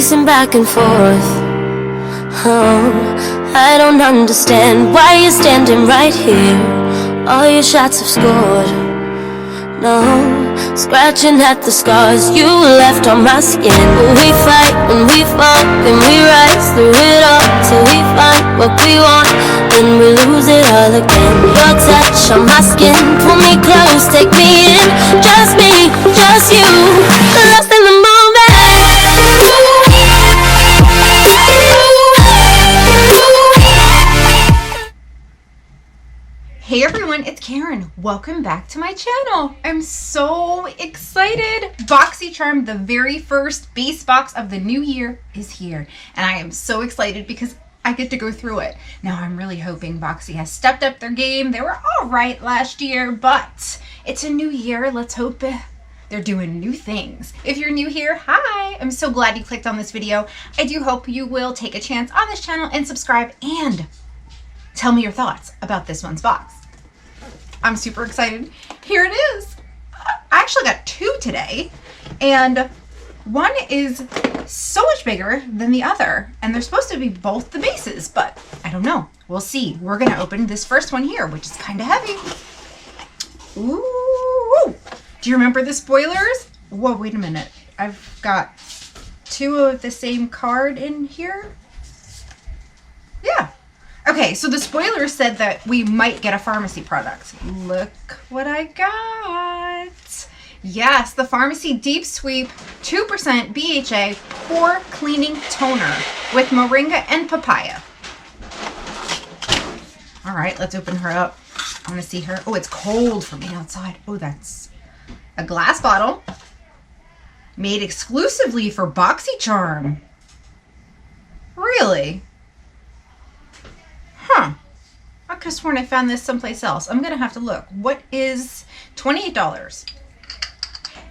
pacing back and forth. Oh, I don't understand why you're standing right here. All your shots have scored. No, scratching at the scars you left on my skin. We fight and we fall and we rise through it all till we find what we want, then we lose it all again. Your touch on my skin, pull me close, take me in. Just me, just you, lost in the moment. Hey everyone, it's Karen. Welcome back to my channel. I'm so excited. Boxy Charm, the very first base box of the new year, is here. And I am so excited because I get to go through it. Now I'm really hoping Boxy has stepped up their game. They were all right last year, but it's a new year. Let's hope they're doing new things. If you're new here, hi. I'm so glad you clicked on this video. I do hope you will take a chance on this channel and subscribe and tell me your thoughts about this month's box. I'm super excited. Here it is. I actually got two today, and one is so much bigger than the other, and they're supposed to be both the bases, but I don't know. We'll see. We're gonna open this first one here, which is kind of heavy. Ooh! Do you remember the spoilers? Whoa, wait a minute. I've got two of the same card in here. Yeah. Okay, so the spoiler said that we might get a pharmacy product. Look what I got. Yes, the Pharmacy Deep Sweep 2% BHA Pore Cleaning Toner with Moringa and Papaya. All right, let's open her up. I want to see her. Oh, it's cold for me outside. Oh, that's a glass bottle made exclusively for Boxy Charm. Really? Huh. I could have sworn I found this someplace else. I'm going to have to look. What is $28?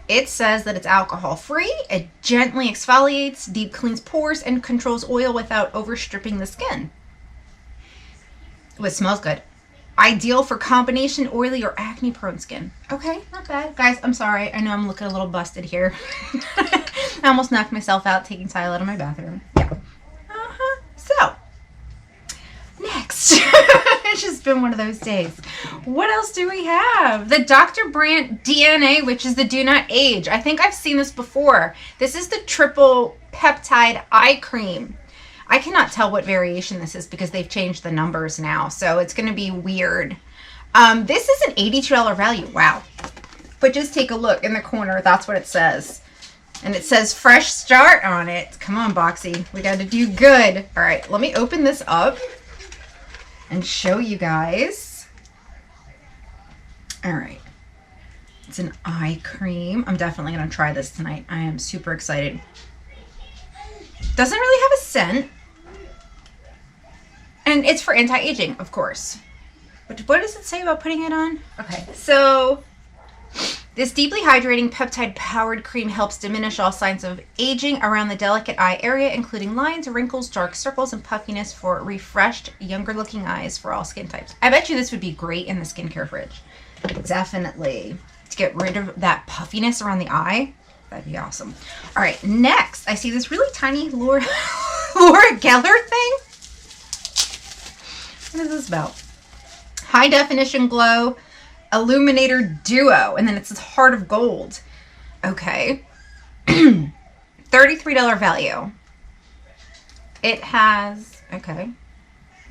It says that it's alcohol free. It gently exfoliates, deep cleans pores, and controls oil without overstripping the skin. Oh, it smells good. Ideal for combination oily or acne prone skin. Okay, not bad. Guys, I'm sorry. I know I'm looking a little busted here. I almost knocked myself out taking tile out of my bathroom. Yeah. So, next. It's just been one of those days. What else do we have? The Dr. Brandt Dna, which is the Do Not Age. I think I've seen this before. This is the triple peptide eye cream. I cannot tell what variation this is because they've changed the numbers now, so it's going to be weird. This is an $82 value. Wow. But just take a look in the corner. That's what it says. And it says fresh start on it. Come on, Boxy. We got to do good. All right, let me open this up and show you guys. All right. It's an eye cream. I'm definitely going to try this tonight. I am super excited. Doesn't really have a scent. And it's for anti-aging, of course. But what does it say about putting it on? Okay, so this deeply hydrating peptide-powered cream helps diminish all signs of aging around the delicate eye area, including lines, wrinkles, dark circles, and puffiness for refreshed, younger-looking eyes for all skin types. I bet you this would be great in the skincare fridge. Definitely. To get rid of that puffiness around the eye. That'd be awesome. All right, next, I see this really tiny Laura Geller thing. What is this about? High Definition Glow Illuminator Duo. And then it says Heart of Gold. Okay. $33 value. It has, okay.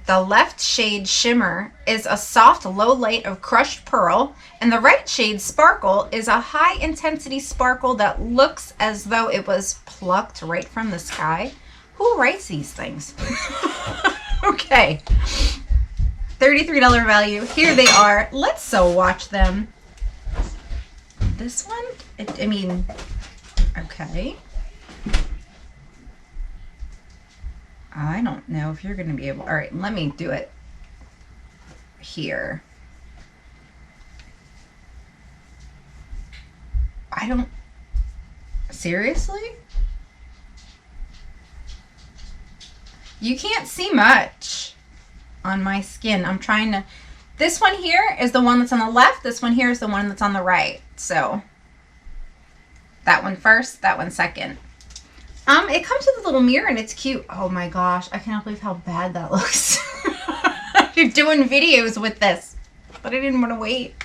The left shade Shimmer is a soft low light of crushed pearl, and the right shade Sparkle is a high intensity sparkle that looks as though it was plucked right from the sky. Who writes these things? Okay. $33 value. Here they are. Let's watch them. This one, I mean, okay. I don't know if you're going to be able... All right, let me do it here. I don't... Seriously? You can't see much on my skin. I'm trying to... This one here is the one that's on the left. This one here is the one that's on the right. So, that one first, that one second. It comes with a little mirror and it's cute. Oh my gosh, I cannot believe how bad that looks. You're doing videos with this, but I didn't want to wait.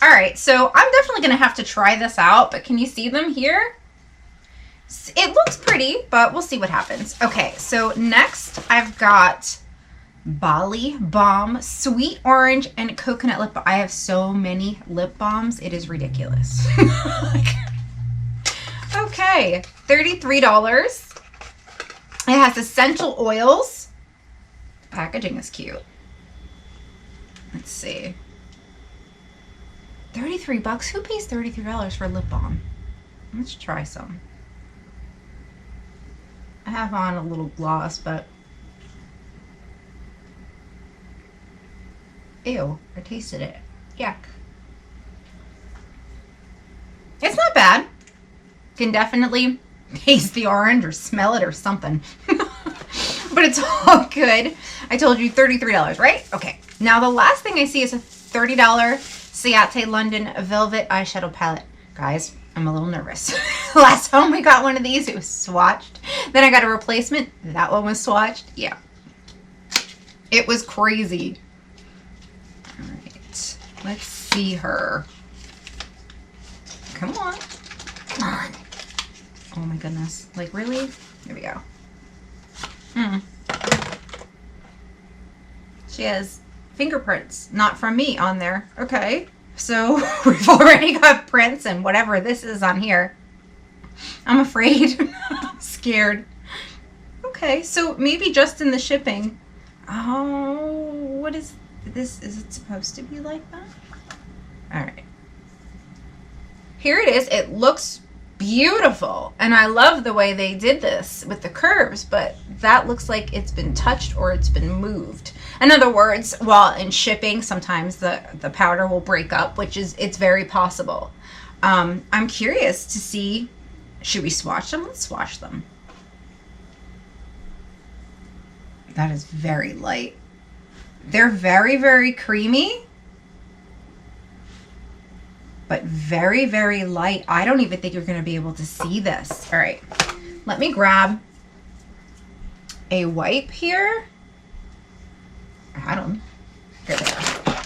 All right, so I'm definitely gonna have to try this out, but can you see them here? It looks pretty, but we'll see what happens. Okay, so next I've got Bali Balm Sweet Orange and Coconut Lip Balm. I have so many lip balms, it is ridiculous. Okay, $33. It has essential oils. The packaging is cute. Let's see. 33 bucks. Who pays $33 for lip balm? Let's try some. I have on a little gloss, but ew, I tasted it. Yuck. It's not bad. Can definitely taste the orange or smell it or something. But it's all good. I told you $33, right? Okay. Now the last thing I see is a $30 Ciate London Velvet Eyeshadow Palette. Guys, I'm a little nervous. Last time we got one of these, it was swatched. Then I got a replacement. That one was swatched. Yeah. It was crazy. All right. Let's see her. Come on. Come on. Oh my goodness. Like, really? Here we go. She has fingerprints, not from me, on there. Okay. So we've already got prints and whatever this is on here. I'm afraid. I'm scared. Okay, so maybe just in the shipping. Oh, what is this? Is it supposed to be like that? All right. Here it is. It looks beautiful, and I love the way they did this with the curves, but that looks like it's been touched or it's been moved. In other words, while in shipping, sometimes the powder will break up, which is, it's very possible. I'm curious to see, should we swatch them? Let's swatch them. That is very light. They're very, very creamy, but very, very light. I don't even think you're going to be able to see this. All right, let me grab a wipe here. I don't know. Here they are.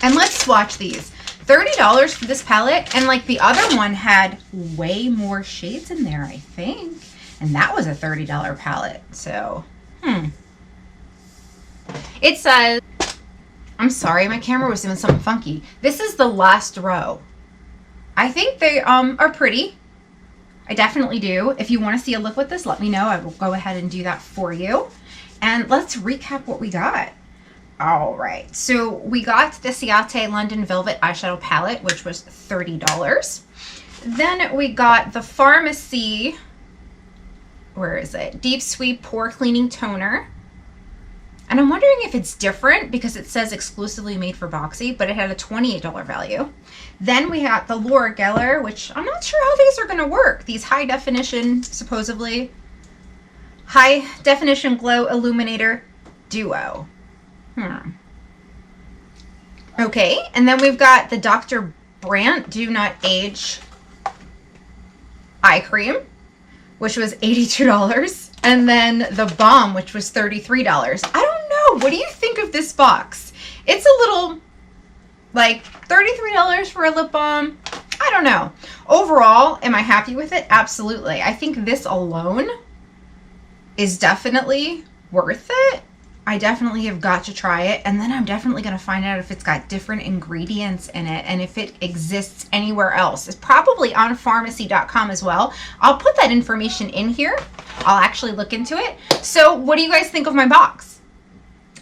And let's swatch these. $30 for this palette, and like the other one had way more shades in there, I think. And that was a $30 palette. So, It says, I'm sorry, my camera was doing something funky. This is the last row. I think they are pretty. I definitely do. If you want to see a look with this, let me know. I will go ahead and do that for you. And let's recap what we got. All right, so we got the Ciate London Velvet Eyeshadow Palette, which was $30. Then we got the Pharmacy, where is it? Deep Sweet Pore Cleaning Toner. And I'm wondering if it's different because it says exclusively made for Boxy, but it had a $28 value. Then we got the Laura Geller, which I'm not sure how these are going to work. These high definition, supposedly, high definition glow illuminator duo. Okay, and then we've got the Dr. Brandt Do Not Age Eye Cream, which was $82. And then the Balm, which was $33. I don't know. What do you think of this box? It's a little, like, $33 for a lip balm. I don't know. Overall, am I happy with it? Absolutely. I think this alone is definitely worth it. I definitely have got to try it, and then I'm definitely going to find out if it's got different ingredients in it and if it exists anywhere else. It's probably on pharmacy.com as well. I'll put that information in here. I'll actually look into it. So what do you guys think of my box?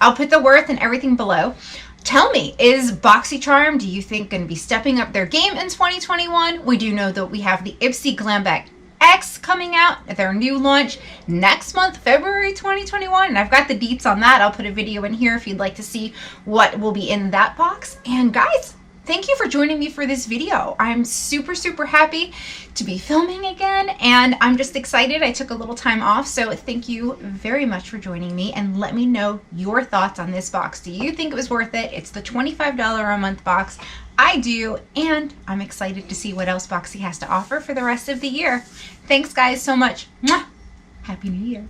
I'll put the worth and everything below. Tell me, is Boxycharm, do you think, going to be stepping up their game in 2021? We do know that we have the Ipsy Glam Bag X coming out at their new launch next month, February 2021, and I've got the deets on that. I'll put a video in here if you'd like to see what will be in that box. And guys, thank you for joining me for this video. I'm super, super happy to be filming again, and I'm just excited. I took a little time off, so thank you very much for joining me, and let me know your thoughts on this box. Do you think it was worth it? It's the $25 a month box. I do, and I'm excited to see what else Boxy has to offer for the rest of the year. Thanks guys so much. Mwah! Happy New Year.